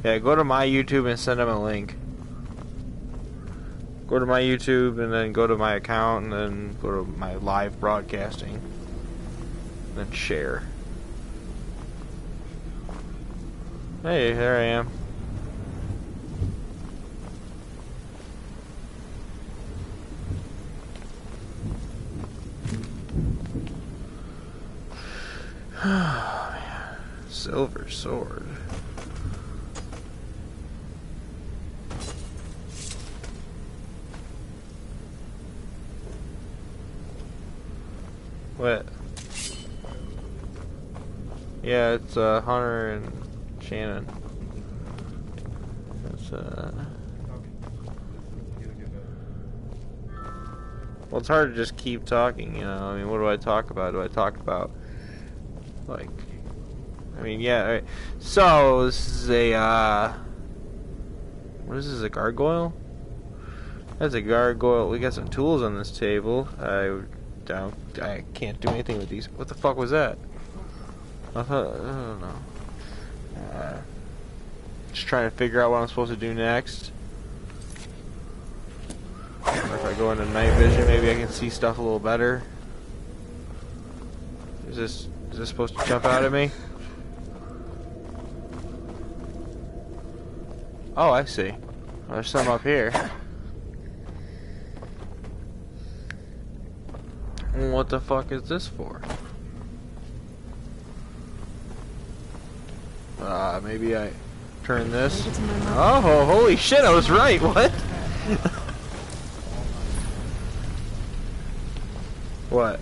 Yeah, go to my YouTube and send him a link. Go to my YouTube and then go to my account and then go to my live broadcasting. And then share. Hey, there I am. Oh, man. Silver sword. What? Yeah, it's Hunter and Shannon. It's well, it's hard to just keep talking, you know. I mean, what do I talk about? Do I talk about like? I mean, yeah. All right. So this is a what is this? A gargoyle? That's a gargoyle. We got some tools on this table. I can't do anything with these. What the fuck was that? I don't know. Just trying to figure out what I'm supposed to do next. Or if I go into night vision, maybe I can see stuff a little better. Is this supposed to jump out at me? Oh, I see. There's some up here. What the fuck is this for? Maybe I turn this. Oh, holy shit, I was right, what? What?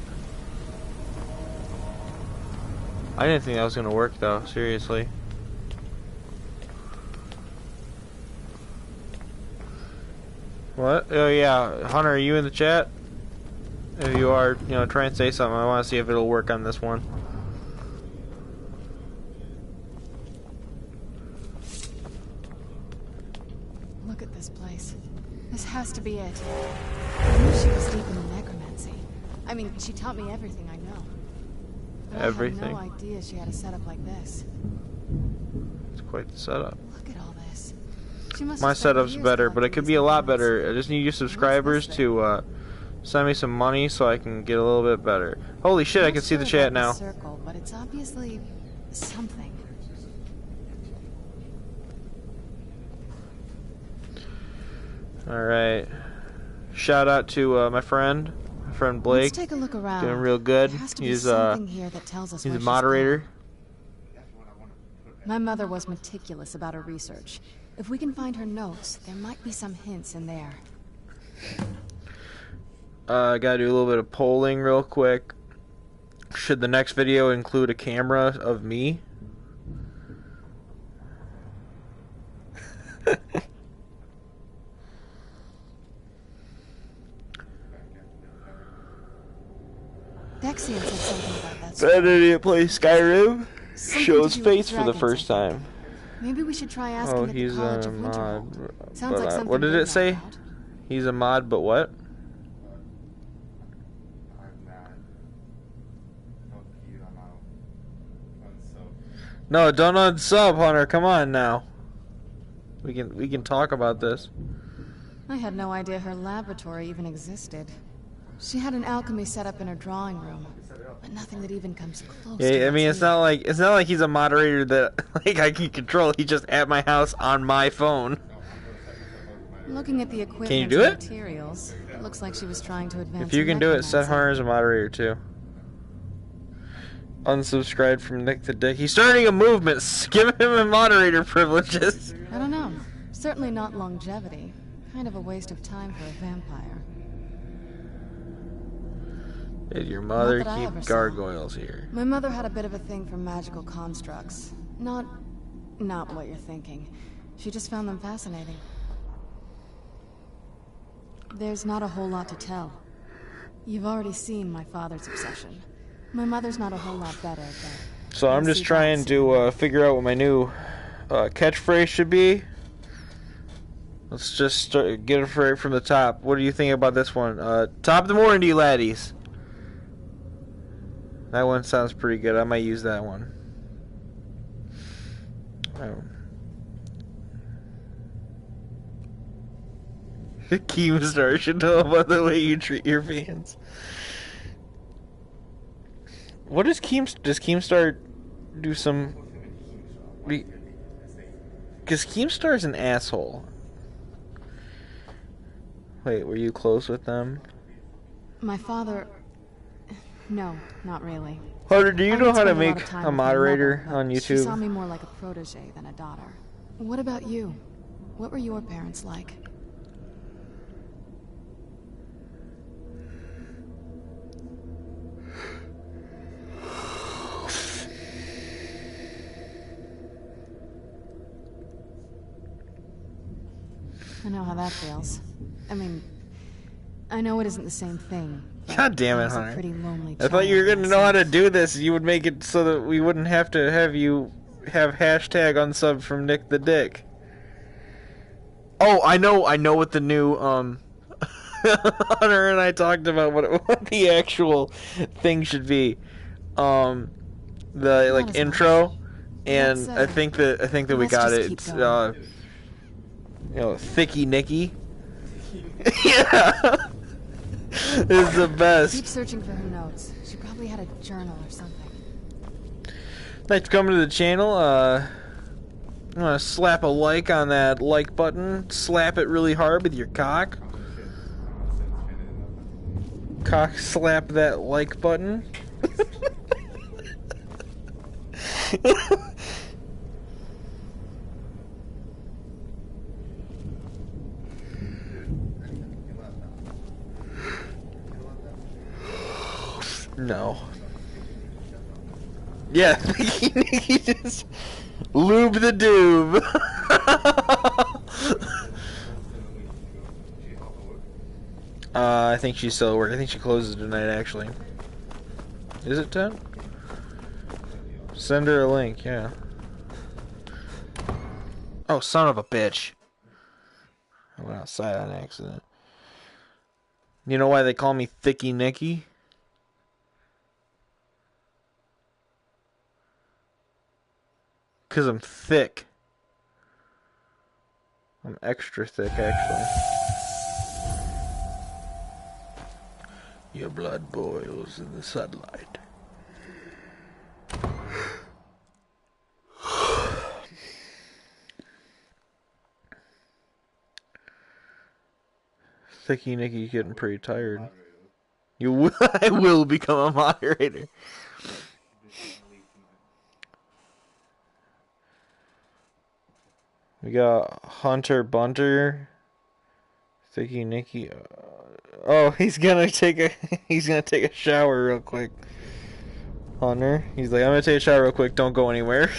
I didn't think that was gonna work though, seriously. What? Oh yeah, Hunter, are you in the chat? If you are, you know, try and say something. I want to see if it'll work on this one. Look at this place. This has to be it. I knew she was deep in necromancy. I mean, she taught me everything I know. But everything? I had no idea she had a setup like this. It's quite the setup. Look at all this. She must My have spent setup's years better, but it could be a lot collecting better. I just need you subscribers to send me some money so I can get a little bit better. Holy shit, I can see the chat now. Circle, but it's obviously something. Alright. Shout out to my friend Blake. Let's take a look around. Doing real good. There has to be He's something here that tells us he's where a she's moderator. been. My mother was meticulous about her research. If we can find her notes, there might be some hints in there. I gotta do a little bit of polling real quick. Should the next video include a camera of me? Dexian said something about that. That idiot plays Skyrim. Something Shows to do with face for the dragons, first I think. time. Maybe we should try asking Oh, at the he's College a of mod. Winterhold. Sounds like something What did they it say? know about. He's a mod, but what? No, don't unsub, Hunter. Come on now. We can talk about this. I had no idea her laboratory even existed. She had an alchemy set up in her drawing room, but nothing that even comes close. Yeah, to I mean it's not like he's a moderator that like I can control. He's just at my house on my phone. Looking at the equipment Can you do and it? materials, it looks like she was trying to advance. If you can do it, set necromancy. Hunter as a moderator too. Unsubscribed from Nick the Dick. He's starting a movement. Give him a moderator privileges. I don't know. Certainly not longevity. Kind of a waste of time for a vampire. Did your mother Not that I ever keep saw. gargoyles here? My mother had a bit of a thing for magical constructs. Not what you're thinking. She just found them fascinating. There's not a whole lot to tell. You've already seen my father's obsession. My mother's not a whole lot better, but... So I'm just trying to figure out what my new catchphrase should be. Let's just get it right from the top. What do you think about this one? Top of the morning to you laddies. That one sounds pretty good. I might use that one. Oh. Keemstar should know about the way you treat your fans. What does Keemstar do some... Because Keemstar's an asshole. Wait, were you close with them? My father... No, not really. Hunter, do you know how to make a a moderator on YouTube? She saw me more like a protege than a daughter. What about you? What were your parents like? I know how that feels. I mean, I know it isn't the same thing. God damn it, I was a Hunter. pretty lonely I thought you were child going to know how to myself. do this. You would make it so that we wouldn't have to have you have hashtag unsub from Nick the Dick. Oh, I know what the new, Hunter and I talked about what the actual thing should be. The, like, as intro. And Let's, I think that we let's got just it. keep It's, going. Thicky Nicky. Yeah. It's the best. Keep searching for her notes. She probably had a journal or something. Thanks for coming to the channel. I'm gonna slap a like on that like button. Slap it really hard with your cock. Cock slap that like button. No. Yeah, Nicky just lube the doob. I think she's still at work. I think she closes tonight, actually. Is it 10? Send her a link, yeah. Oh, son of a bitch. I went outside on accident. You know why they call me Thicky Nicky? Because I'm thick. I'm extra thick, actually. Your blood boils in the sunlight. Thicky Nicky getting pretty tired. You will, I will become a moderator. We got Hunter Bunter, Thicky Nicky. Oh, he's gonna take a shower real quick. Hunter, he's like, I'm gonna take a shower real quick. Don't go anywhere.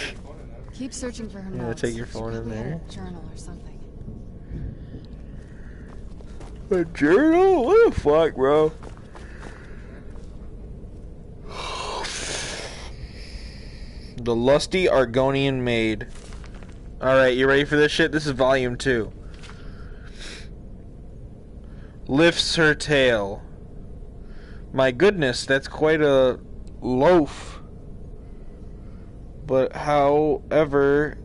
Keep searching for her You gotta notes. take your phone She in probably had there. a journal or something. A journal? What the fuck, bro? The Lusty Argonian Maid. Alright, you ready for this shit? This is volume 2. Lifts her tail. My goodness, that's quite a loaf. But however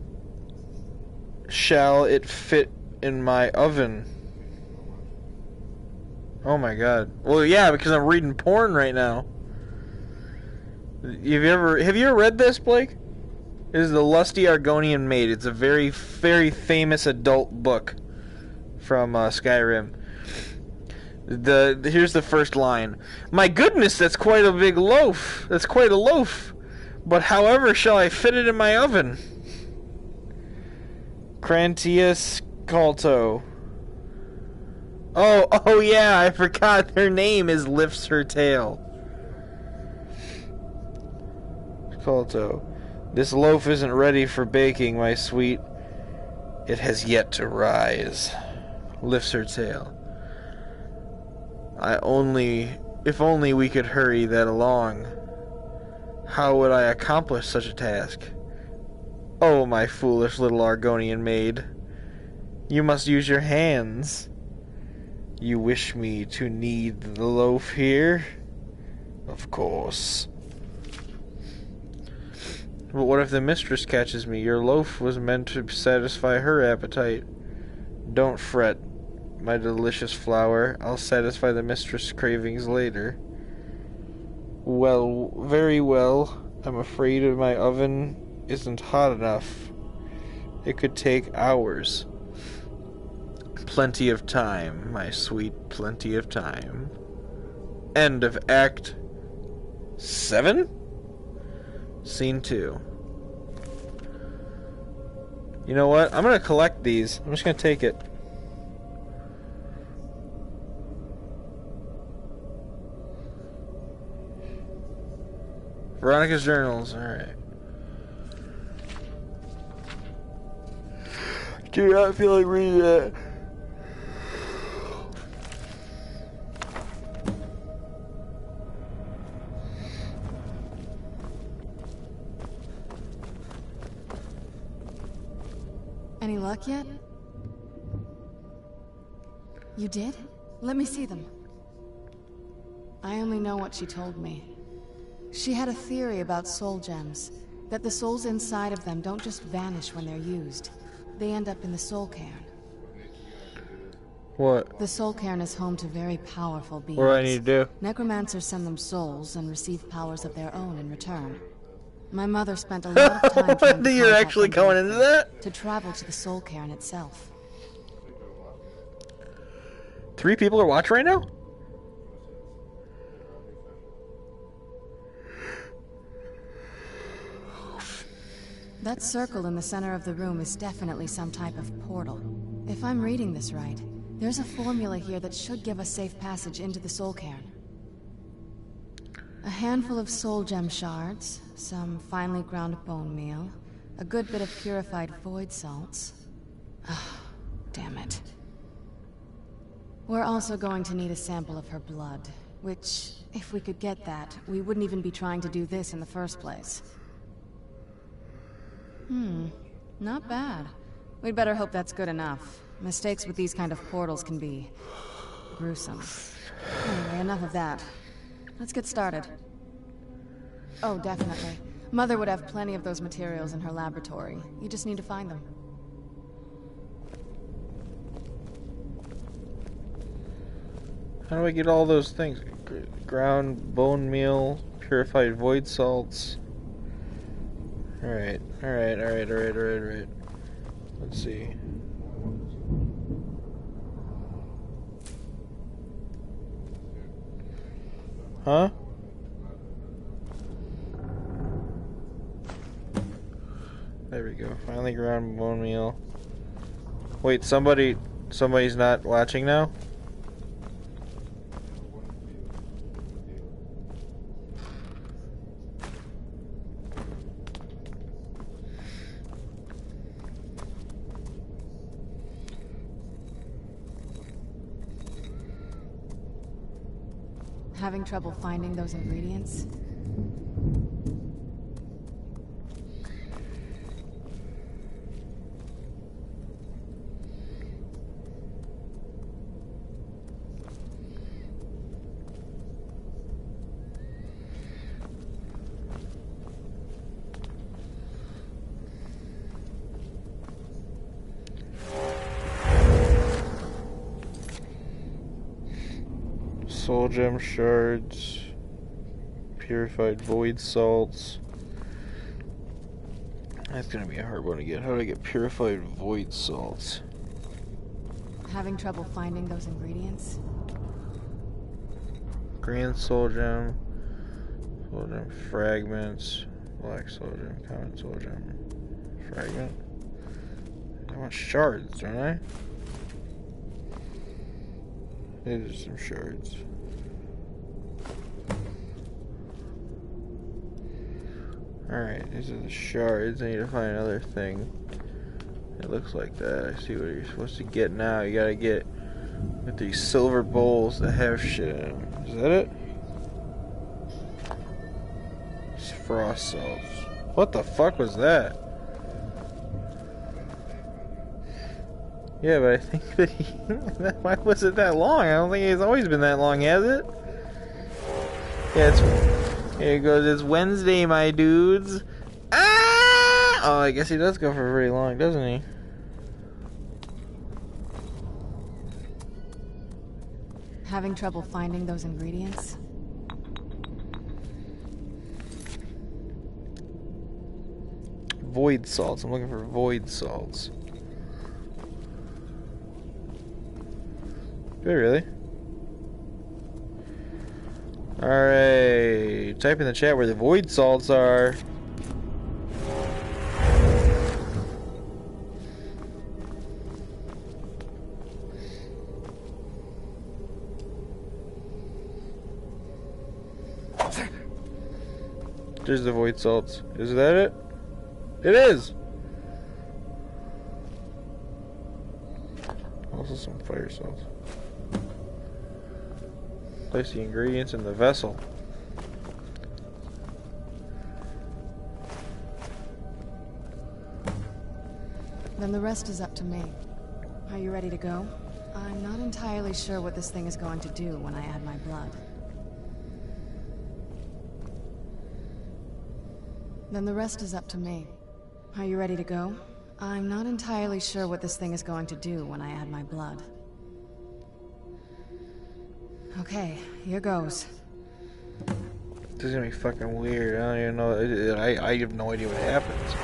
shall it fit in my oven? Oh my god. Well, yeah, because I'm reading porn right now. Have you ever read this, Blake? This is The Lusty Argonian Maid. It's a very, very famous adult book from Skyrim. Here's the first line. My goodness, that's quite a big loaf. That's quite a loaf. But however shall I fit it in my oven? Crantius Calto. Oh yeah, I forgot their name is Lifts Her Tail. Calto. This loaf isn't ready for baking, my sweet. It has yet to rise. Lifts her tail. If only we could hurry that along. How would I accomplish such a task? Oh, my foolish little Argonian maid. You must use your hands. You wish me to knead the loaf here? Of course. But what if the mistress catches me? Your loaf was meant to satisfy her appetite. Don't fret. my delicious flour. I'll satisfy the mistress' cravings later. Well, very well. I'm afraid my oven isn't hot enough. It could take hours. Plenty of time, my sweet, plenty of time. End of Act 7? Scene 2. You know what? I'm gonna collect these. I'm just gonna take it. Veronica's journals. Alright. Do not feel like reading that. Any luck yet? You did? Let me see them. I only know what she told me. She had a theory about soul gems, that the souls inside of them don't just vanish when they're used. They end up in the soul cairn. What? The soul cairn is home to very powerful beings. What do I need to do? Necromancers send them souls and receive powers of their own in return. My mother spent a lot of time trying to You're actually going into that? to travel to the soul cairn itself. 3 people are watching right now? That circle in the center of the room is definitely some type of portal. If I'm reading this right, there's a formula here that should give us safe passage into the soul cairn. A handful of soul gem shards, some finely ground bone meal, a good bit of purified void salts. Ah, damn it. We're also going to need a sample of her blood, which, if we could get that, we wouldn't even be trying to do this in the first place. Not bad. We'd better hope that's good enough. Mistakes with these kind of portals can be gruesome. Anyway, enough of that. Let's get started. Oh, definitely. Mother would have plenty of those materials in her laboratory. You just need to find them. How do I get all those things? Ground bone meal, purified void salts. Alright. Let's see. Huh? There we go. Finally ground bone meal. Wait, somebody's not watching now? Having trouble finding those ingredients? Soul gem shards, purified void salts. That's gonna be a hard one to get. How do I get purified void salts? Having trouble finding those ingredients? Green soul gem fragments, black soul gem, common soul gem, fragment. I want shards, don't I? These are some shards. Alright, these are the shards. I need to find another thing. It looks like that. I see what you're supposed to get now. You gotta get with these silver bowls that have shit in them. Is that it? It's frost salts. What the fuck was that? Yeah, but I think that why was it that long? I don't think it's always been that long, has it? Yeah, here it goes. It's Wednesday, my dudes. Ah! Oh, I guess he does go for very long, doesn't he? Having trouble finding those ingredients? Void salts. I'm looking for void salts. Good, really? Alright. Type in the chat where the void salts are. There's the void salts. Is that it? It is! Also some fire salts. Place the ingredients in the vessel. Then the rest is up to me. Are you ready to go? I'm not entirely sure what this thing is going to do when I add my blood. Then the rest is up to me. Are you ready to go? I'm not entirely sure what this thing is going to do when I add my blood. Okay, here goes. This is gonna be fucking weird. I don't even know. I have no idea what happens.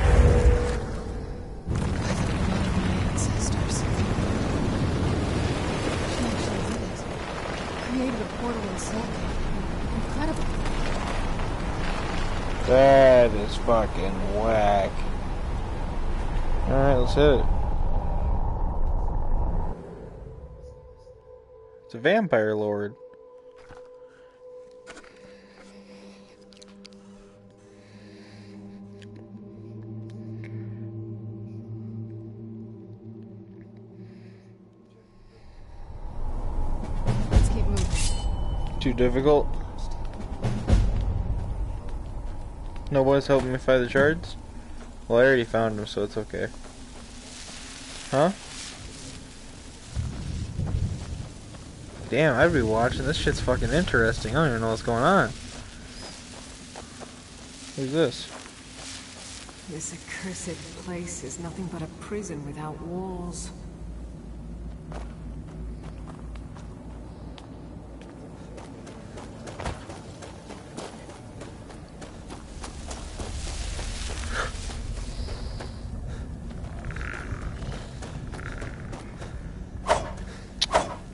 My ancestors. She actually did it. Created a portal in Soul Cave. Incredible. That is fucking whack. Alright, let's hit it. It's a vampire lord. Let's keep moving. Too difficult? Nobody's helping me find the shards? Well, I already found them, so it's okay. Huh? Damn, I'd be watching. This shit's fucking interesting. I don't even know what's going on. Who's this? This accursed place is nothing but a prison without walls.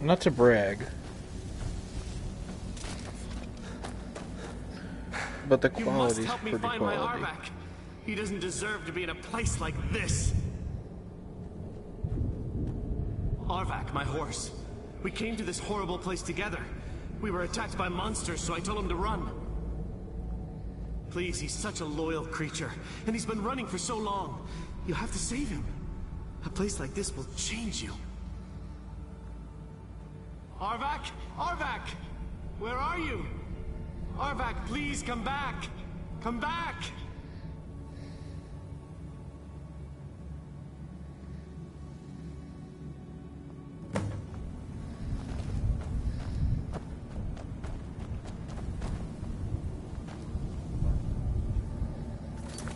Not to brag, but the quality's help me pretty find quality. my Arvak. He doesn't deserve to be in a place like this. Arvak, my horse. We came to this horrible place together. We were attacked by monsters, so I told him to run. Please, he's such a loyal creature, and he's been running for so long. You have to save him. A place like this will change you. Arvak? Arvak! Where are you? Arvak, please come back! Come back!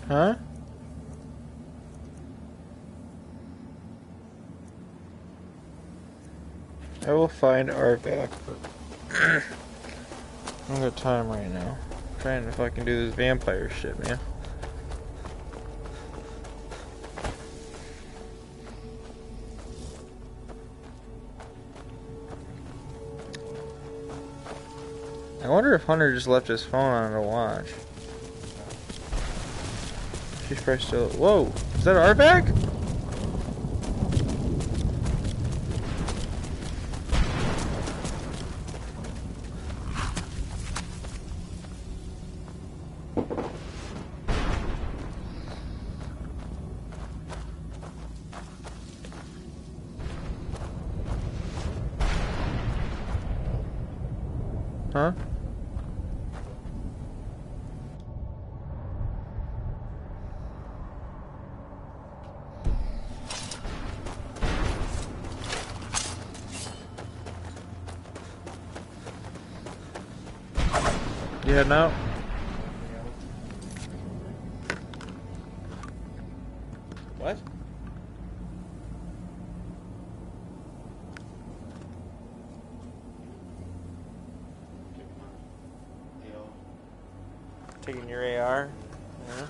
Huh? I will find Arvak, but I don't got time right now. I'm trying to fucking do this vampire shit, man. I wonder if Hunter just left his phone on to watch. She's probably still. Whoa! Is that Arvak? Huh? Yeah, no. What? Taking your AR. Yeah.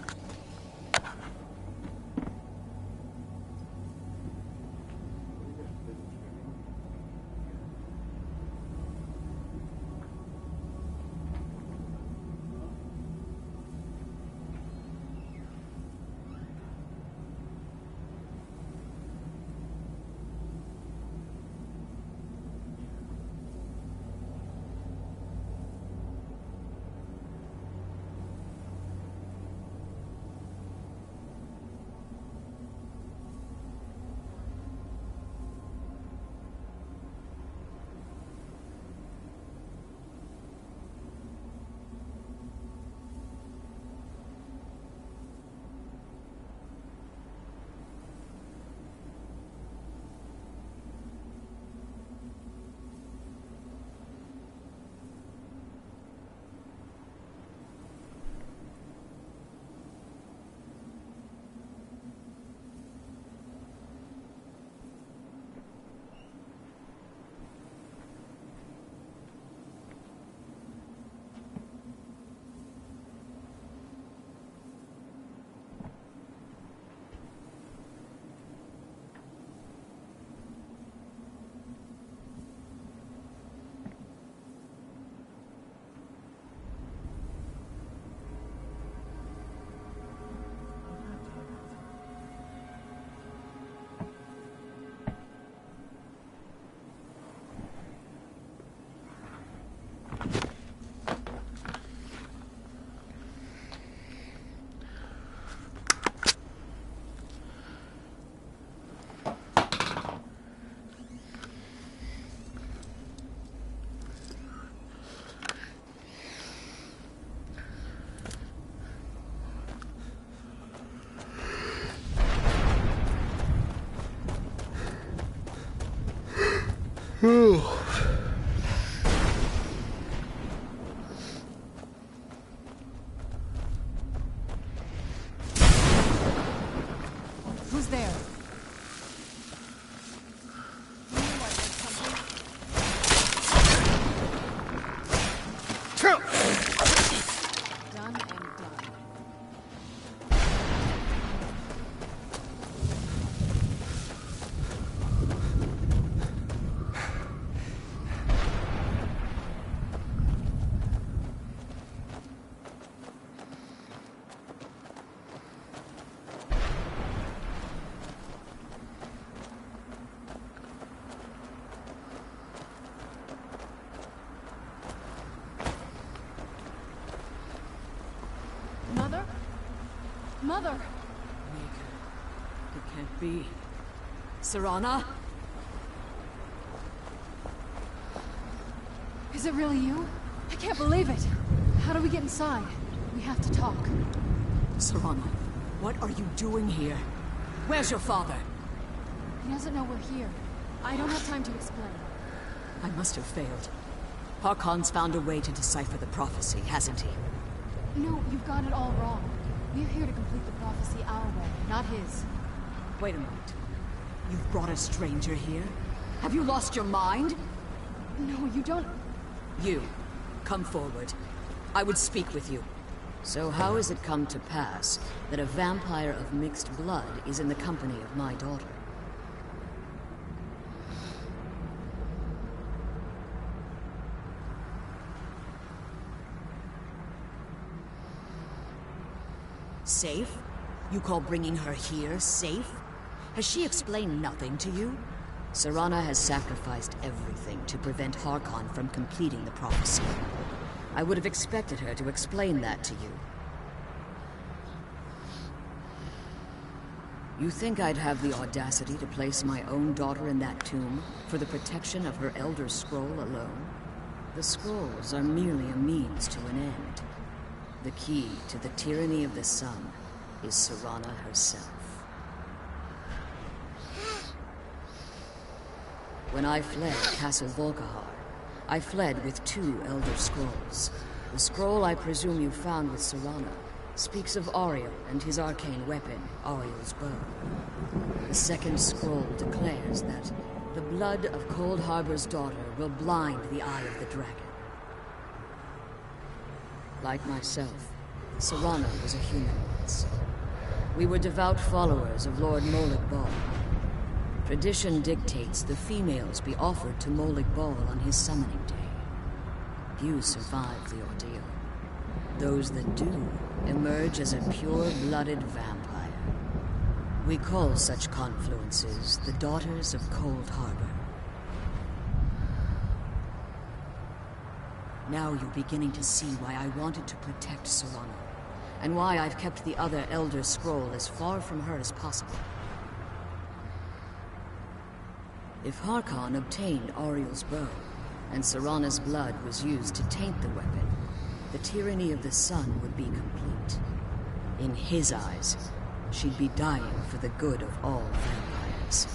Who's there? Done and done. Mother? Mother! Maker. It can't be. Serana? Is it really you? I can't believe it. How do we get inside? We have to talk. Serana, what are you doing here? Where's your father? He doesn't know we're here. I don't have time to explain. I must have failed. Harkon's found a way to decipher the prophecy, hasn't he? No, you've got it all wrong. We're here to complete the prophecy our way, not his. Wait a moment. You've brought a stranger here? Have you lost your mind? No, you don't... You, come forward. I would speak with you. So how has it come to pass that a vampire of mixed blood is in the company of my daughter? Safe? You call bringing her here safe? Has she explained nothing to you? Serana has sacrificed everything to prevent Harkon from completing the prophecy. I would have expected her to explain that to you. You think I'd have the audacity to place my own daughter in that tomb for the protection of her Elder Scroll alone? The scrolls are merely a means to an end. The key to the tyranny of the sun is Serana herself. When I fled Castle Volkihar, I fled with 2 Elder Scrolls. The scroll I presume you found with Serana speaks of Ariel and his arcane weapon, Ariel's bow. The second scroll declares that the blood of Cold Harbor's daughter will blind the eye of the dragon. Like myself, Serana was a human once. We were devout followers of Lord Molig Bal. Tradition dictates the females be offered to Molig Bal on his summoning day. Few survive the ordeal. Those that do emerge as a pure-blooded vampire. We call such confluences the Daughters of Cold Harbor. Now you're beginning to see why I wanted to protect Serana, and why I've kept the other Elder Scroll as far from her as possible. If Harkon obtained Auriel's bow, and Serana's blood was used to taint the weapon, the tyranny of the sun would be complete. In his eyes, she'd be dying for the good of all vampires.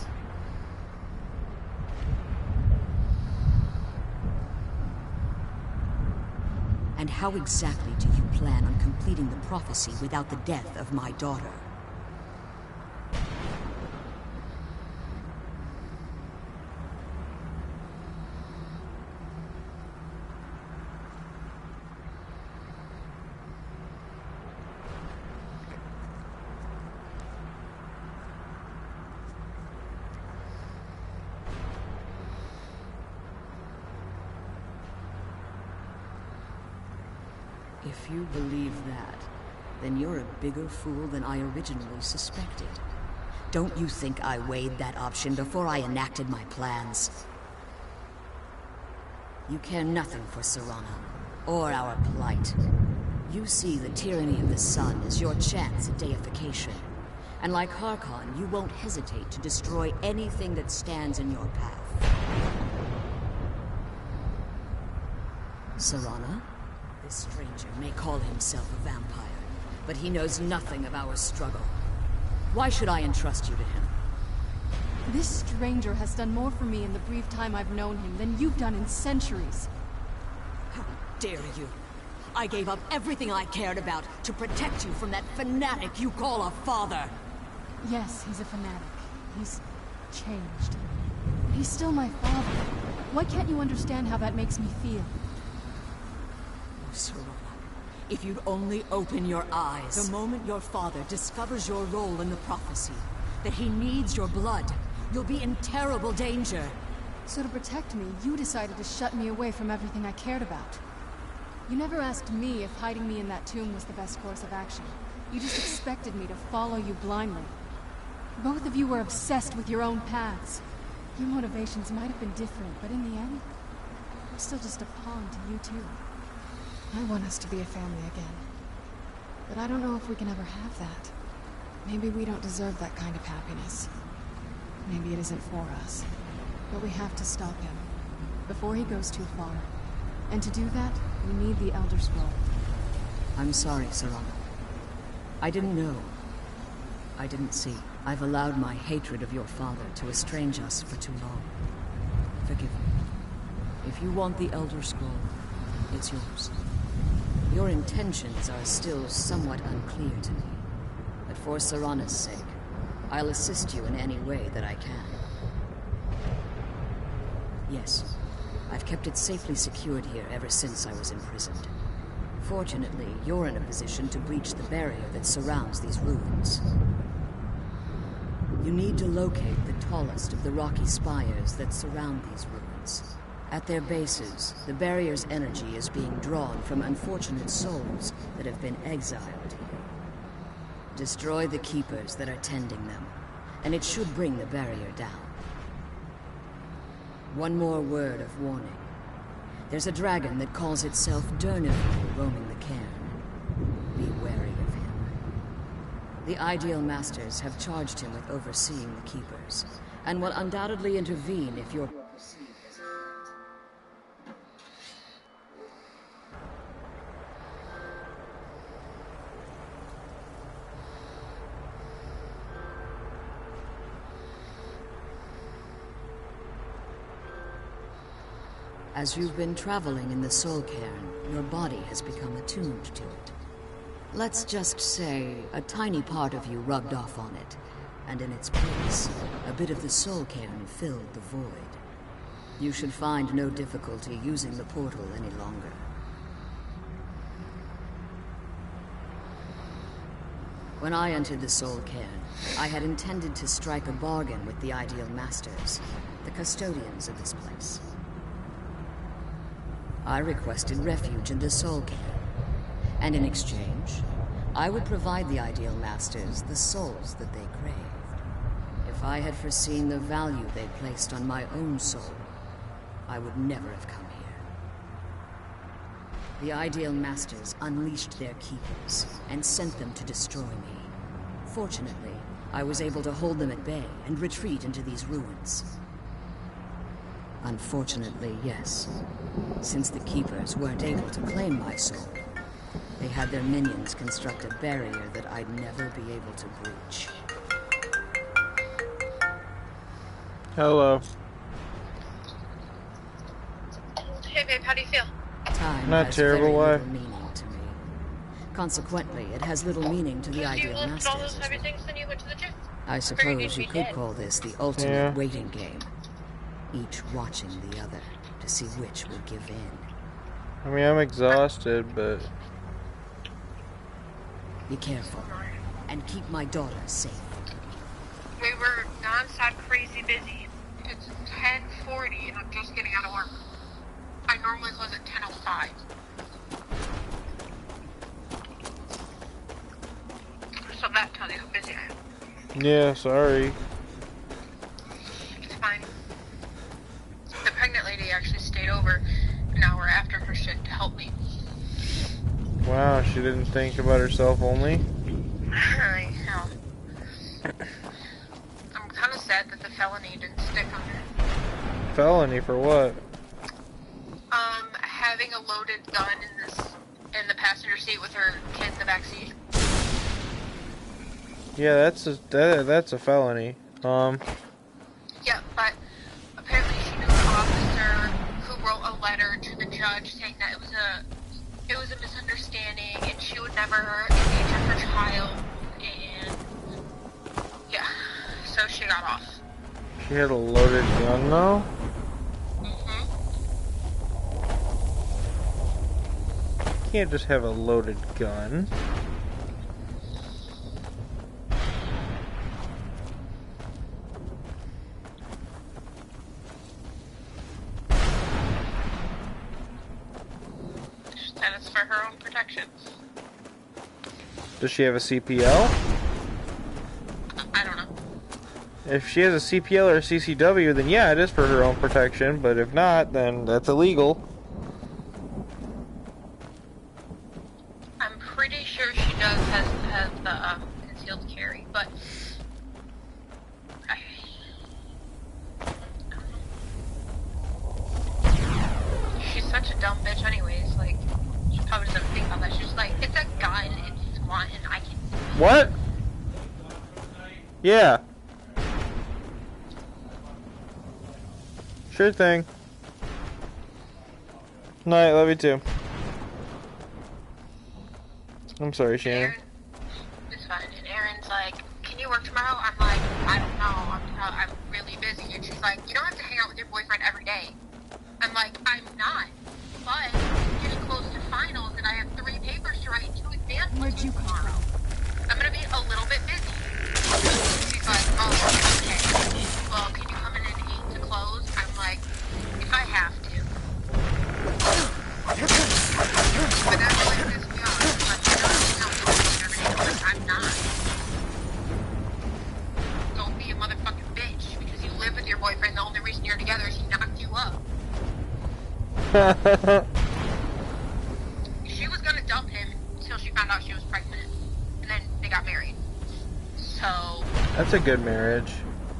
And how exactly do you plan on completing the prophecy without the death of my daughter? If you believe that, then you're a bigger fool than I originally suspected. Don't you think I weighed that option before I enacted my plans? You care nothing for Serana, or our plight. You see the tyranny of the sun as your chance at deification. And like Harkon, you won't hesitate to destroy anything that stands in your path. Serana? This stranger may call himself a vampire, but he knows nothing of our struggle. Why should I entrust you to him? This stranger has done more for me in the brief time I've known him than you've done in centuries. How dare you? I gave up everything I cared about to protect you from that fanatic you call a father. Yes, he's a fanatic. He's changed. But he's still my father. Why can't you understand how that makes me feel? Serana, if you'd only open your eyes. The moment your father discovers your role in the prophecy, that he needs your blood, you'll be in terrible danger. So to protect me, you decided to shut me away from everything I cared about. You never asked me if hiding me in that tomb was the best course of action. You just expected me to follow you blindly. Both of you were obsessed with your own paths. Your motivations might have been different, but in the end, I'm still just a pawn to you too. I want us to be a family again. But I don't know if we can ever have that. Maybe we don't deserve that kind of happiness. Maybe it isn't for us. But we have to stop him, before he goes too far. And to do that, we need the Elder Scroll. I'm sorry, Serana. I didn't know. I didn't see. I've allowed my hatred of your father to estrange us for too long. Forgive me. If you want the Elder Scroll, it's yours. Your intentions are still somewhat unclear to me. But for Serana's sake, I'll assist you in any way that I can. Yes, I've kept it safely secured here ever since I was imprisoned. Fortunately, you're in a position to breach the barrier that surrounds these ruins. You need to locate the tallest of the rocky spires that surround these ruins. At their bases, the barrier's energy is being drawn from unfortunate souls that have been exiled here. Destroy the keepers that are tending them, and it should bring the barrier down. One more word of warning. There's a dragon that calls itself Durnival roaming the cairn. Be wary of him. The Ideal Masters have charged him with overseeing the keepers, and will undoubtedly intervene if you're perceived as As you've been traveling in the Soul Cairn, your body has become attuned to it. Let's just say a tiny part of you rubbed off on it, and in its place, a bit of the Soul Cairn filled the void. You should find no difficulty using the portal any longer. When I entered the Soul Cairn, I had intended to strike a bargain with the Ideal Masters, the custodians of this place. I requested refuge in the Soul Cairn, and in exchange, I would provide the Ideal Masters the souls that they craved. If I had foreseen the value they placed on my own soul, I would never have come here. The Ideal Masters unleashed their keepers and sent them to destroy me. Fortunately, I was able to hold them at bay and retreat into these ruins. Unfortunately, yes. Since the keepers weren't able to claim my soul, they had their minions construct a barrier that I'd never be able to breach. Hello. Hey babe, how do you feel? Time Not has terrible, very why? little meaning to me. Consequently, it has little meaning to the You Ideal lifted all Masters those as heavy well. things, then you went to the gym. I figured you'd suppose be you could dead. call this the ultimate Yeah. waiting game. Each watching the other to see which will give in. I mean, I'm exhausted, but Be careful, and keep my daughter safe. We were non-stop crazy busy. It's 10:40 and I'm just getting out of work. I normally close at 10:05. So that tells you how busy I am. yeah, sorry. It's fine. The pregnant lady actually stayed over an hour after her shift to help me. Wow, she didn't think about herself only. I know. I'm kind of sad that the felony didn't stick on her. Felony for what? Having a loaded gun in the passenger seat with her kid in the back seat. Yeah, that's a felony. Yeah, but apparently she knew an officer who wrote a letter to the judge saying that it was a misunderstanding and she would never endanger her child, and yeah, so she got off. She had a loaded gun though. You can't just have a loaded gun. And it's for her own protection. Does she have a CPL? I don't know. If she has a CPL or a CCW, then yeah, it is for her own protection. But if not, then that's illegal. I'm pretty sure she does has the concealed carry, but she's such a dumb bitch anyways, like, she probably doesn't think about that. She's like, it's a gun, it's SWAT, and I can... What? Yeah. Sure thing. Night, love you too. I'm sorry, Shannon. Aaron, it's fine, and Aaron's like, can you work tomorrow? I'm like, I don't know, I'm really busy, and she's like, you don't have to hang out with your boyfriend every day. I'm like, I'm not, but it's getting close to finals, and I have 3 papers to write and 2 exams Where'd you come tomorrow. from? I'm gonna be a little bit busy. She's like, oh, okay. Well, can you come in at 8 to close? I'm like, if I have to. But that really pissed me off. Like, you don't hang out with your boyfriend every day. I'm like, I'm not. Don't be a motherfucking bitch, because you live with your boyfriend. The only reason you're together is he knocked you up. She was gonna dump him until she found out she was pregnant, and then they got married. So That's a good marriage.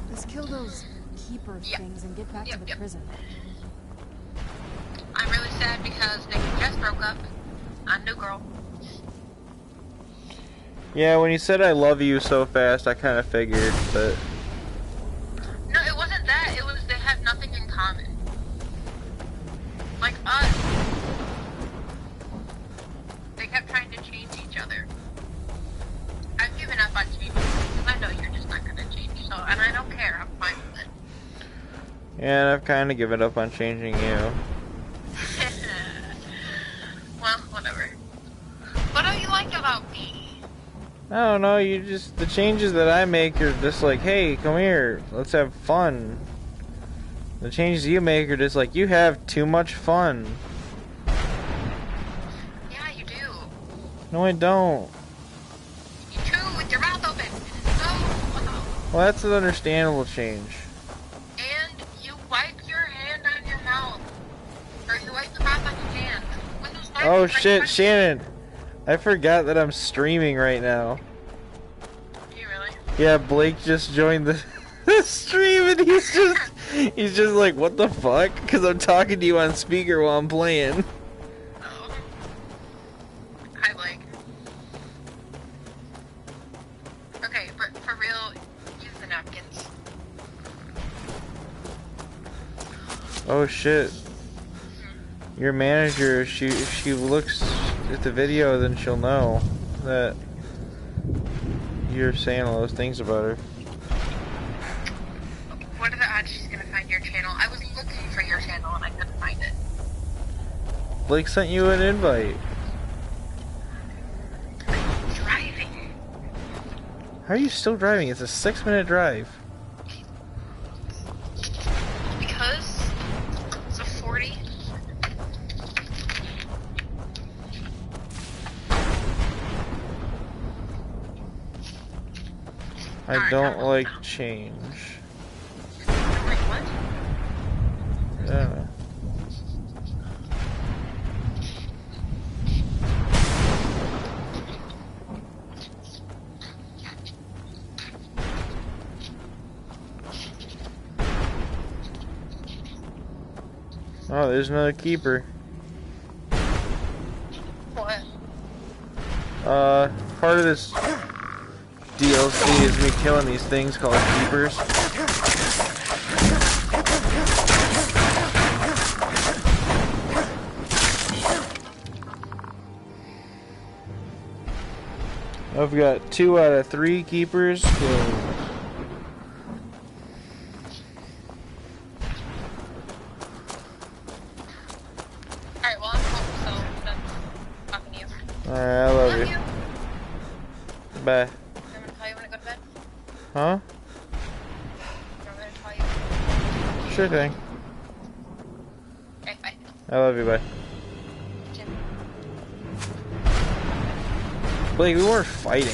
Let's kill those keeper Yeah. things and get back to the Yep. prison. I'm really sad because Nick and Jess broke up. I'm new girl. Yeah, when you said I love you so fast, I kind of figured, but No, it wasn't that. It was they had nothing in common. Like us. They kept trying to change each other. I've given up on changing because I know you're just not gonna change. So, and I don't care. I'm fine with it. yeah, I've kind of given up on changing you. Well, whatever. What don't you like about me? I don't know, you just, the changes that I make are just like, hey, come here, let's have fun. The changes you make are just like, you have too much fun. Yeah, you do. No, I don't. You do with your mouth open. Oh. Well, that's an understandable change. And you wipe your hand on your mouth. Or you wipe the mouth on your hand. When those knives Oh are shit, touching- Shannon. I forgot that I'm streaming right now. You really? Yeah, Blake just joined the, the stream and he's just like, what the fuck? Because I'm talking to you on speaker while I'm playing. Oh. Hi, Blake. Okay, but for real, use the napkins. Oh shit. Your manager, if she looks at the video, then she'll know that you're saying all those things about her. What are the odds she's gonna find your channel? I was looking for your channel and I couldn't find it. Blake sent you an invite. I'm driving. How are you still driving? It's a 6-minute drive. Because it's a 40. I don't like change. Wait, what? I don't know. Oh, there's another keeper. What? Part of this DLC is me killing these things called keepers. I've got 2 out of 3 keepers. Alright, well, I'm home, so I'm talking to you. Alright, I love you. Bye. I'm gonna call you when I go to bed. Huh? I'm gonna call you. Sure thing. Okay, bye. I love you, bye. Blake, we weren't fighting.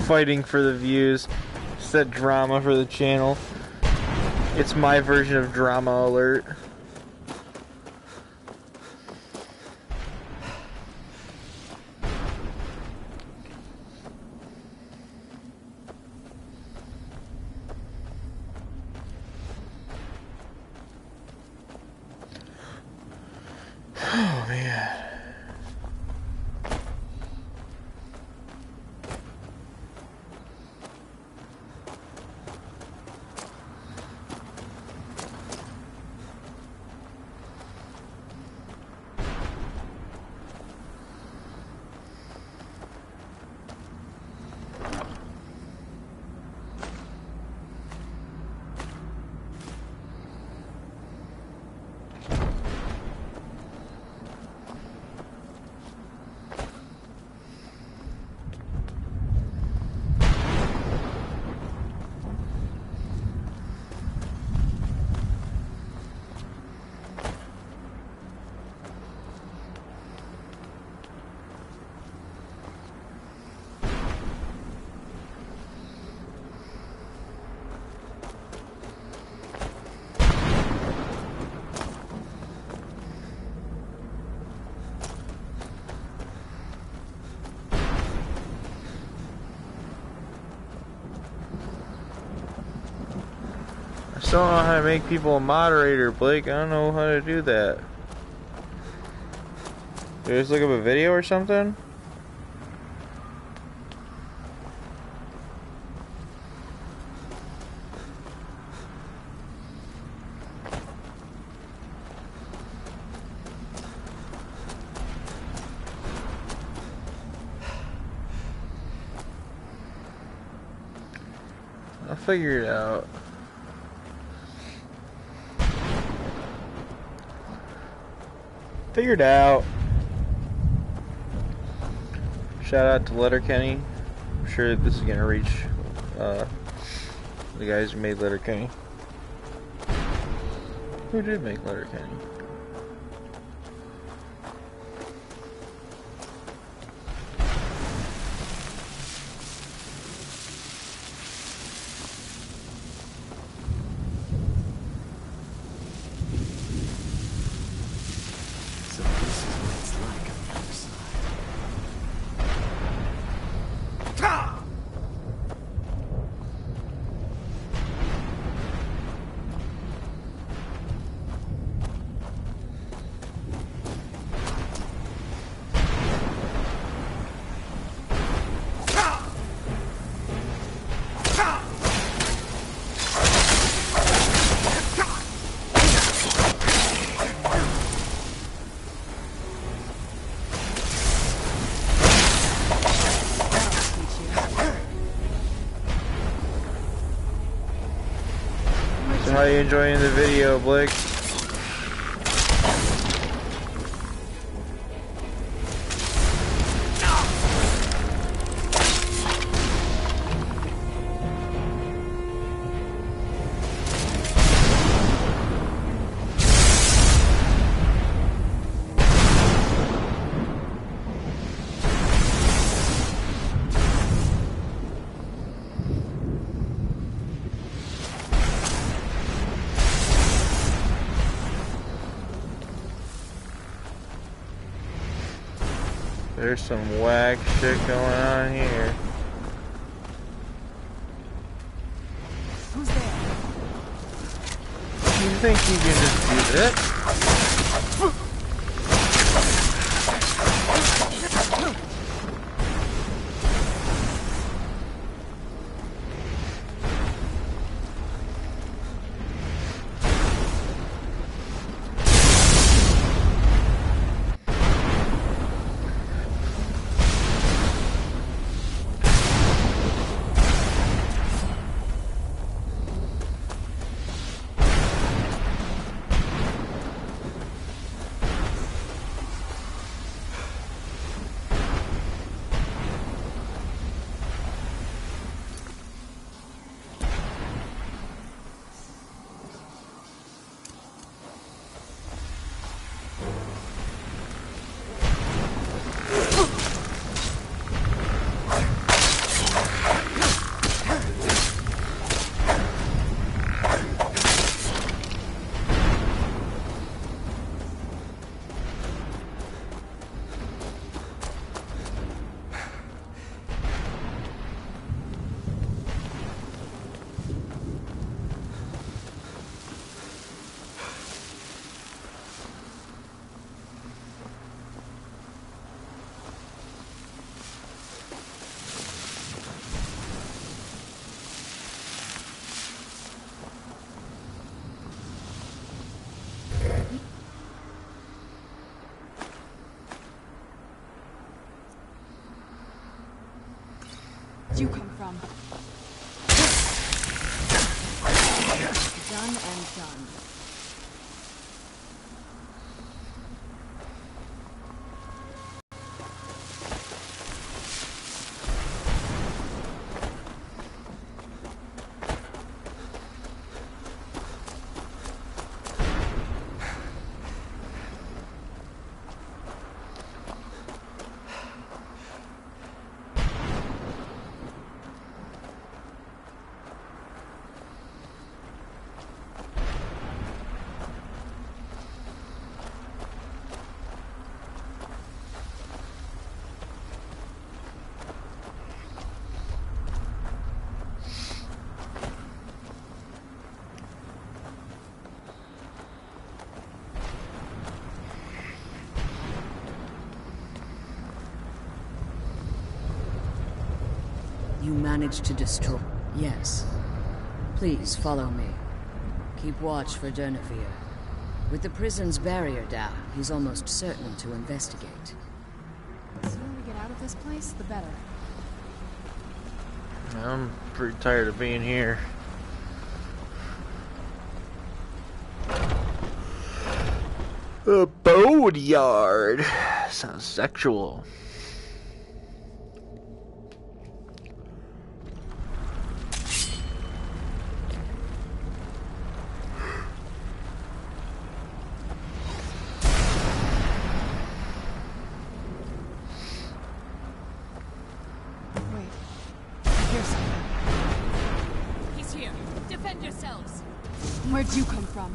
Fighting for the views. Set drama for the channel. It's my version of drama alert. Oh man. still don't know how to make people a moderator, Blake. I don't know how to do that. Did I just look up a video or something? I'll figure it out. Figured out. Shout out to Letterkenny. I'm sure this is gonna reach the guys who made Letterkenny. Who did make Letterkenny? How are you enjoying the video, Blake? There's some whack shit going on here. Who's there? You think you can just do that? You come from? Done and done. managed to destroy... Yes. Please follow me. Keep watch for Durnevere. With the prison's barrier down, he's almost certain to investigate. The sooner we get out of this place, the better. I'm pretty tired of being here. A boneyard. Sounds sexual. Wait. I hear something. He's here. Defend yourselves. Where'd you come from?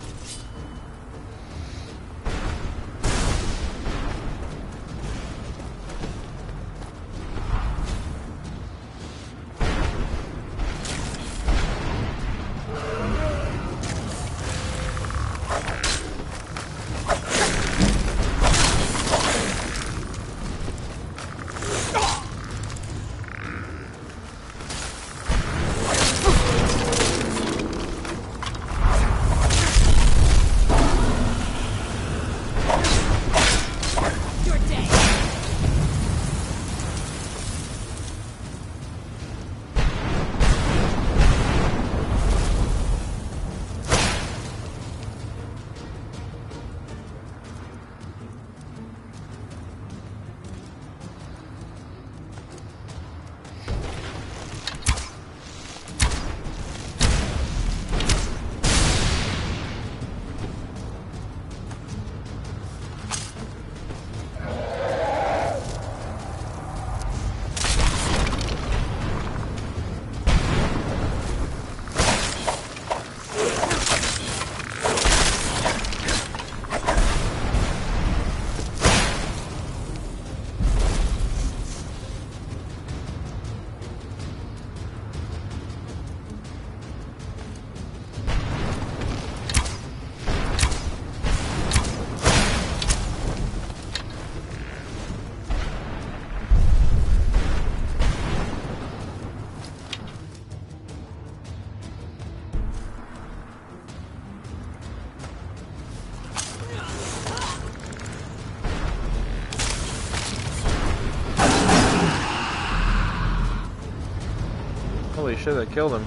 Holy shit, I killed him.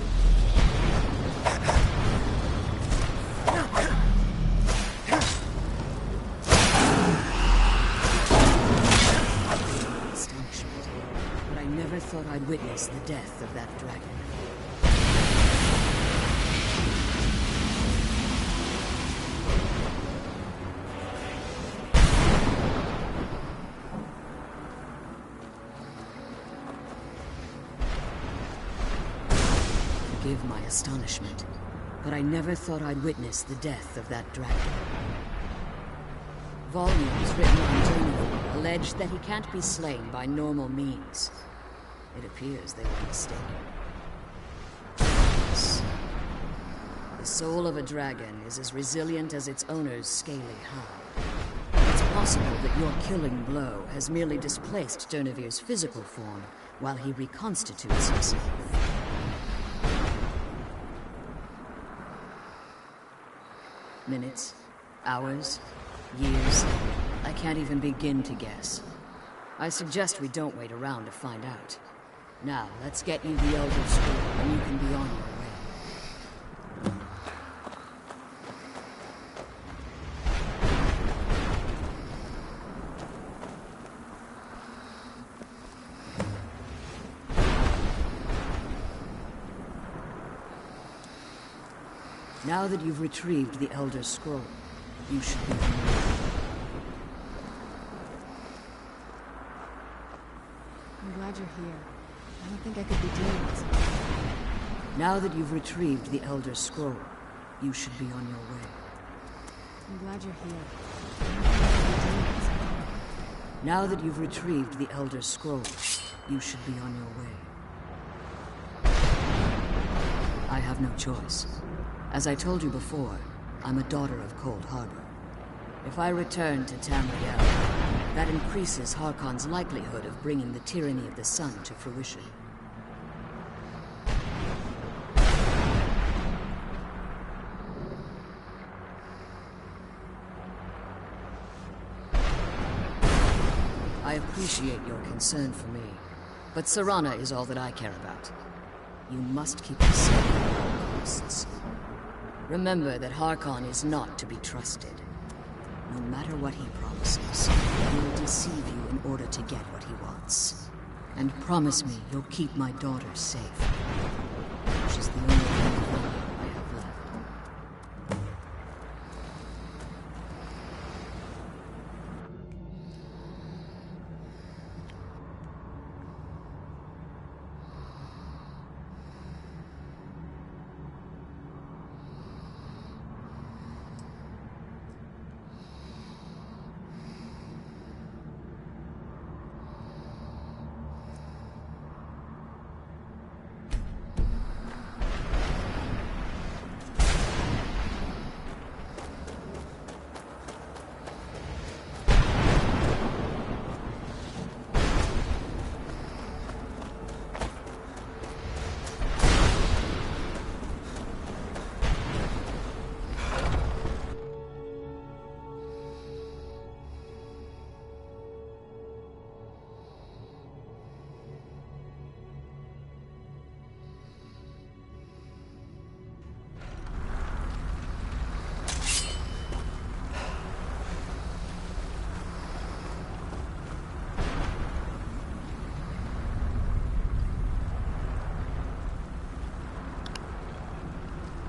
Astonishment. But I never thought I'd witness the death of that dragon. Forgive my astonishment, but I never thought I'd witness the death of that dragon. Volumes written on Durnevere allege that he can't be slain by normal means. It appears they were mistaken. Yes. The soul of a dragon is as resilient as its owner's scaly hide. It's possible that your killing blow has merely displaced Durnevere's physical form while he reconstitutes himself. Minutes, hours, years. I can't even begin to guess. I suggest we don't wait around to find out. Now, let's get you the Elder Scroll, and you can be on your way. Now that you've retrieved the Elder Scroll, you should be on your way. I'm glad you're here. I don't think I could be doing this. Now that you've retrieved the Elder Scroll, you should be on your way. I'm glad you're here. I don't think I could be doing this. Now that you've retrieved the Elder Scroll, you should be on your way. I have no choice. As I told you before, I'm a daughter of Cold Harbor. If I return to Tamriel, that increases Harkon's likelihood of bringing the tyranny of the sun to fruition. appreciate your concern for me, but Serana is all that I care about. You must keep us safe at all costs. Remember that Harkon is not to be trusted. No matter what he promises, he will deceive you in order to get what he wants. And promise me you'll keep my daughter safe. She's the only thing I have left.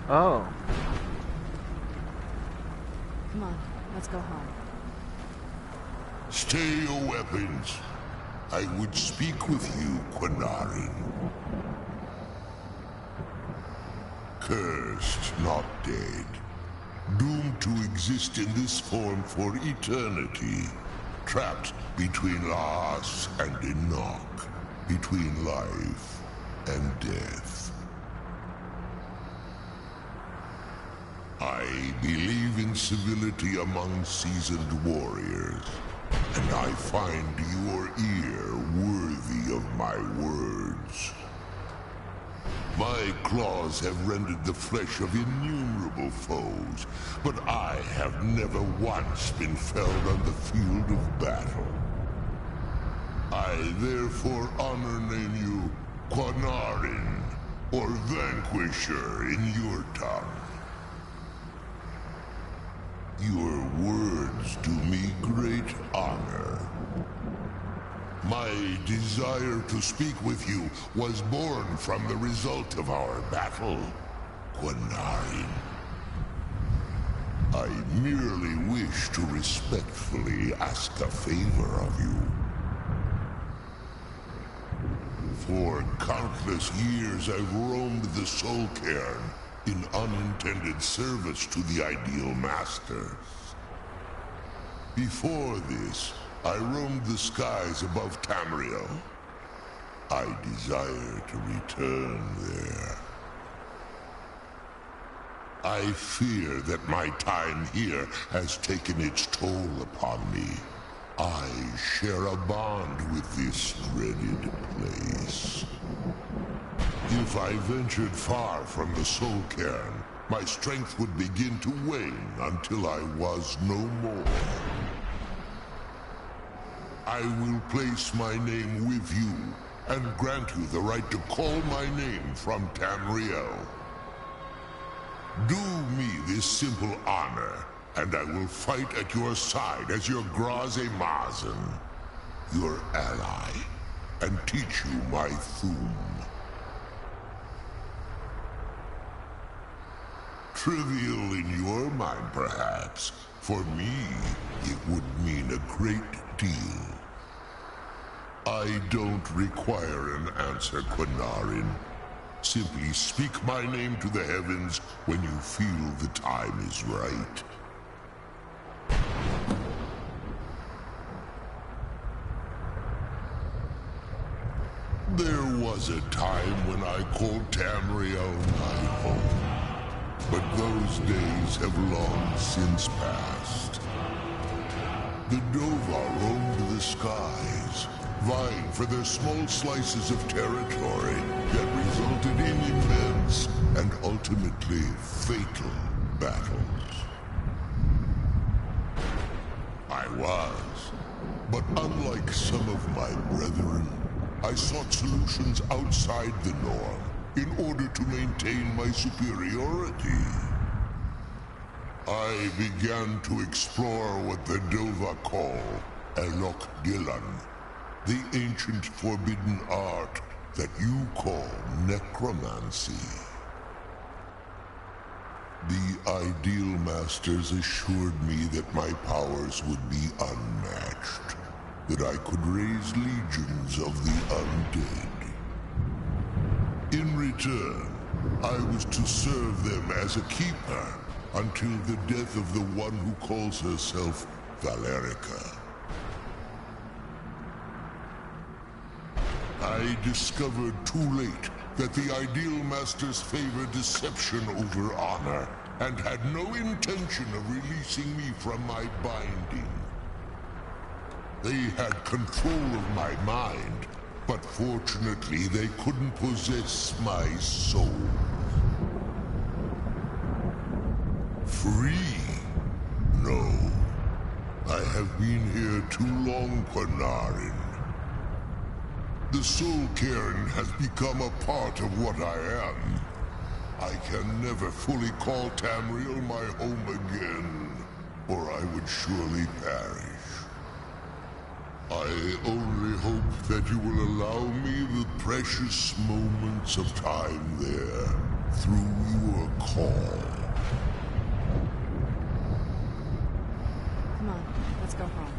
Oh. Come on, let's go home. Stay your weapons. I would speak with you, Quinarin. Cursed, not dead. Doomed to exist in this form for eternity. Trapped between Laas and Enoch. Between life and death. I believe in civility among seasoned warriors, and I find your ear worthy of my words. My claws have rendered the flesh of innumerable foes, but I have never once been felled on the field of battle. I therefore honor name you Quinarin, or Vanquisher in your tongue. Your words do me great honor. My desire to speak with you was born from the result of our battle, Quinarin. I merely wish to respectfully ask a favor of you. For countless years I've roamed the Soul Cairn, in unintended service to the Ideal Masters. Before this, I roamed the skies above Tamriel. I desire to return there. I fear that my time here has taken its toll upon me. I share a bond with this dreaded place. If I ventured far from the Soul Cairn, my strength would begin to wane until I was no more. I will place my name with you, and grant you the right to call my name from Tamriel. Do me this simple honor, and I will fight at your side as your Graze Mazen, your ally, and teach you my Thum. Trivial in your mind, perhaps. For me, it would mean a great deal. I don't require an answer, Quinarin. Simply speak my name to the heavens when you feel the time is right. There was a time when I called Tamriel my home. But those days have long since passed. The Dova roamed the skies, vying for their small slices of territory that resulted in immense and ultimately fatal battles. I I was. But unlike some of my brethren, I sought solutions outside the norm in order to maintain my superiority. I began to explore what the Dova call Elok Dylan, the ancient forbidden art that you call necromancy. The Ideal Masters assured me that my powers would be unmatched, that I could raise legions of the undead. In return, I was to serve them as a keeper until the death of the one who calls herself Valerica. I discovered too late that the Ideal Masters favor deception over honor, and had no intention of releasing me from my binding. They had control of my mind, but fortunately they couldn't possess my soul. Free? No. I have been here too long, Panarin. The Soul Cairn has become a part of what I am. I can never fully call Tamriel my home again, or I would surely perish. I only hope that you will allow me the precious moments of time there, through your call. Come on, let's go home.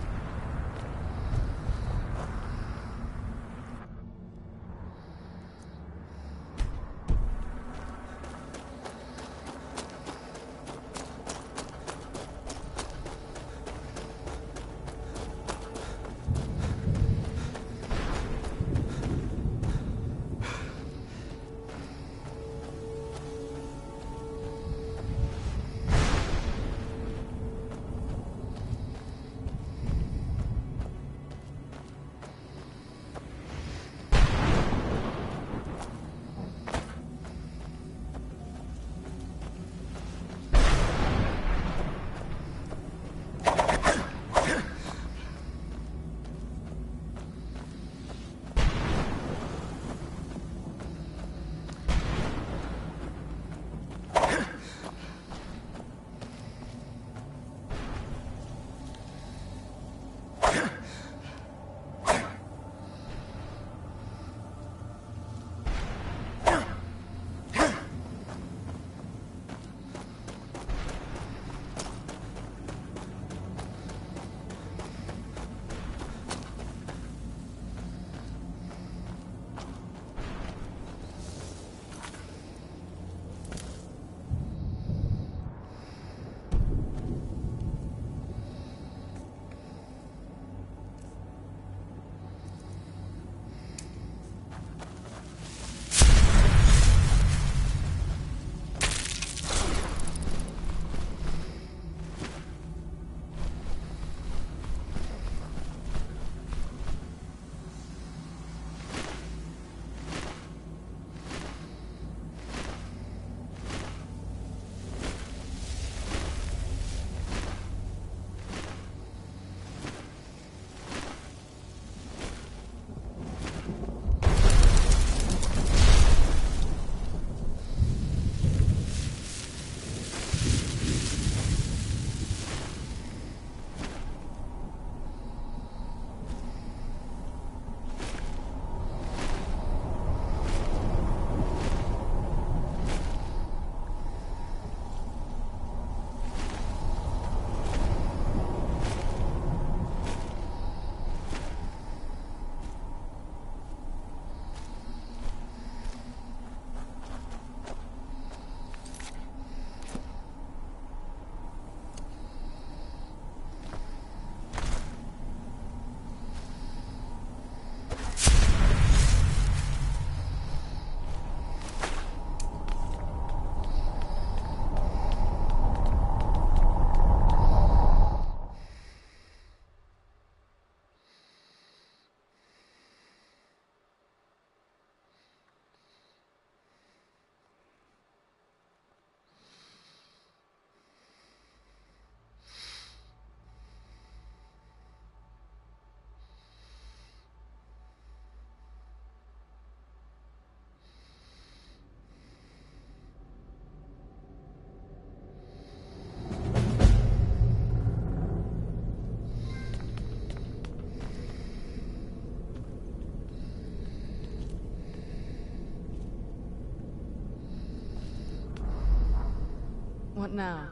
What now?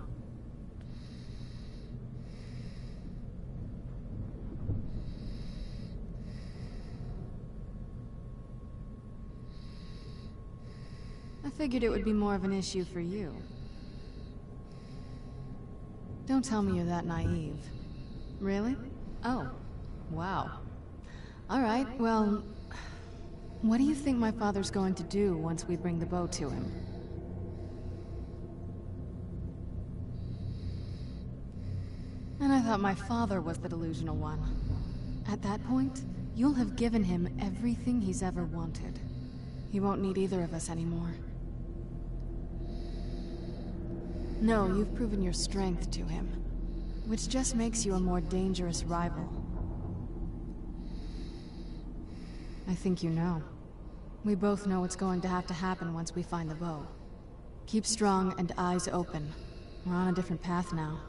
I figured it would be more of an issue for you. Don't tell me you're that naive. Really? Oh. Wow. Alright, well... what do you think my father's going to do once we bring the bow to him? And I thought my father was the delusional one. At that point, you'll have given him everything he's ever wanted. He won't need either of us anymore. No, you've proven your strength to him, which just makes you a more dangerous rival. I think you know. We both know what's going to have to happen once we find the bow. Keep strong and eyes open. We're on a different path now.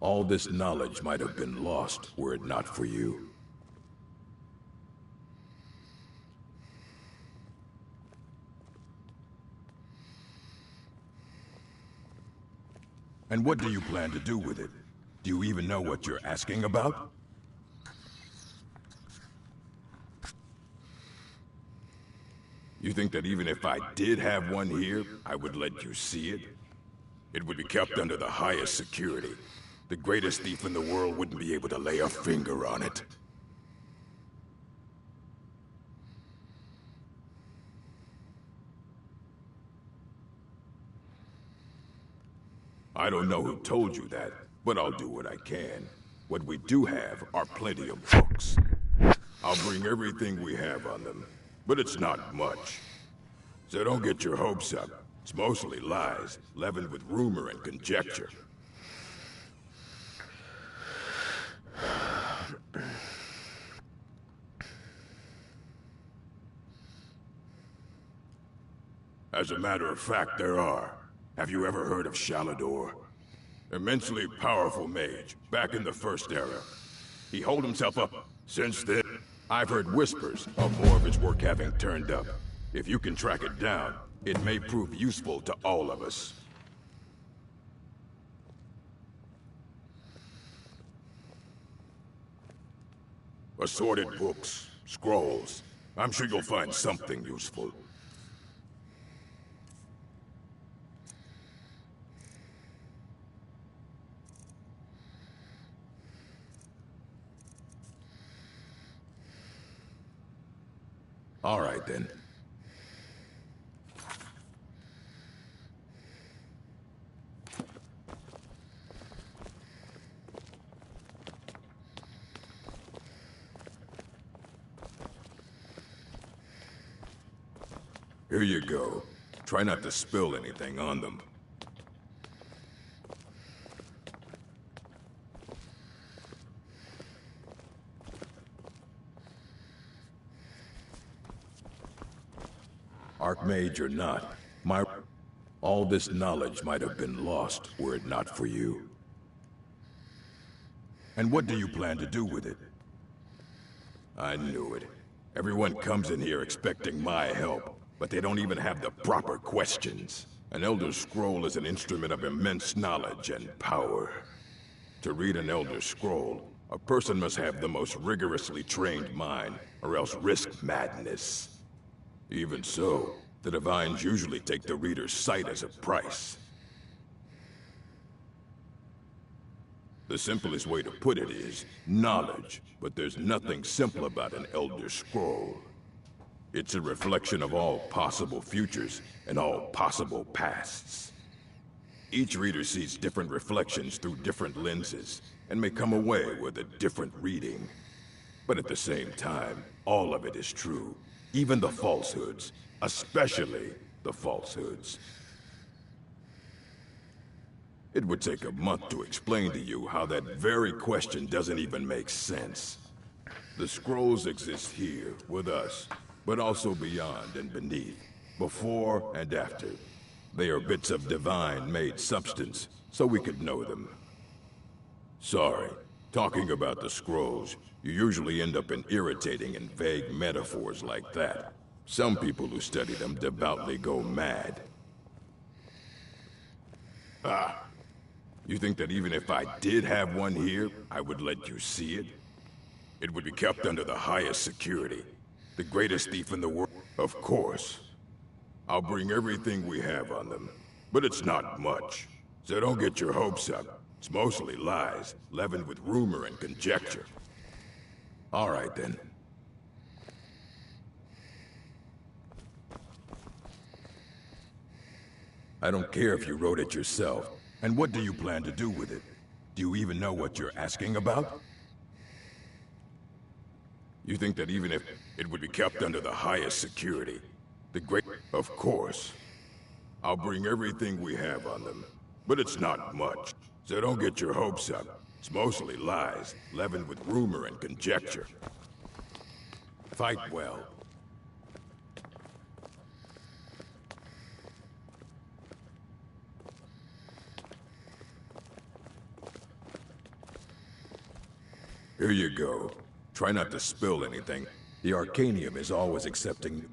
All this knowledge might have been lost were it not for you. And what do you plan to do with it? Do you even know what you're asking about? You think that even if I did have one here, I would let you see it? It would be kept under the highest security. The greatest thief in the world wouldn't be able to lay a finger on it. I don't know who told you that, but I'll do what I can. What we do have are plenty of books. I'll bring everything we have on them, but it's not much. So don't get your hopes up. It's mostly lies, leavened with rumor and conjecture. As a matter of fact, there are. Have you ever heard of Shalador? Immensely powerful mage, back in the First Era. He holed himself up. Since then, I've heard whispers of more of his work having turned up. If you can track it down, It may prove useful to all of us. Assorted books, scrolls. I'm sure you'll find something useful. All right, then. Here you go. Try not to spill anything on them. Archmage or not, all this knowledge might have been lost were it not for you. And what do you plan to do with it? I knew it. Everyone comes in here expecting my help, but they don't even have the proper questions. An Elder Scroll is an instrument of immense knowledge and power. To read an Elder Scroll, a person must have the most rigorously trained mind, or else risk madness. Even so, the Divines usually take the reader's sight as a price. The simplest way to put it is knowledge, but there's nothing simple about an Elder Scroll. It's a reflection of all possible futures and all possible pasts. Each reader sees different reflections through different lenses and may come away with a different reading. But at the same time, all of it is true. Even the falsehoods, especially the falsehoods. It would take a month to explain to you how that very question doesn't even make sense. The scrolls exist here, with us, but also beyond and beneath, before and after. They are bits of divine-made substance, so we could know them. Sorry, talking about the scrolls, you usually end up in irritating and vague metaphors like that. Some people who study them devoutly go mad. Ah, you think that even if I did have one here, I would let you see it? It would be kept under the highest security. The greatest thief in the world, of course. I'll bring everything we have on them, but it's not much. So don't get your hopes up. It's mostly lies, leavened with rumor and conjecture. All right, then. I don't care if you wrote it yourself. And what do you plan to do with it? Do you even know what you're asking about? You think that even if it would be kept under the highest security, the great... Of course. I'll bring everything we have on them, but it's not much. So don't get your hopes up. It's mostly lies, leavened with rumor and conjecture. Fight well. Here you go. Try not to spill anything. The Arcanium is always accepting...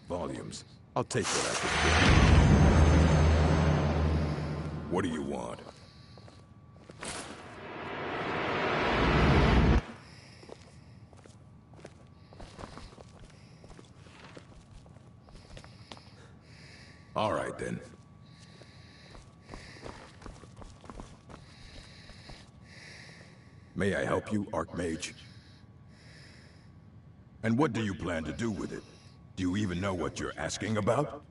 volumes. I'll take what I can get. What do you want? All right, then. May I help you, Archmage? And what do you plan to do with it? Do you even know what you're asking about?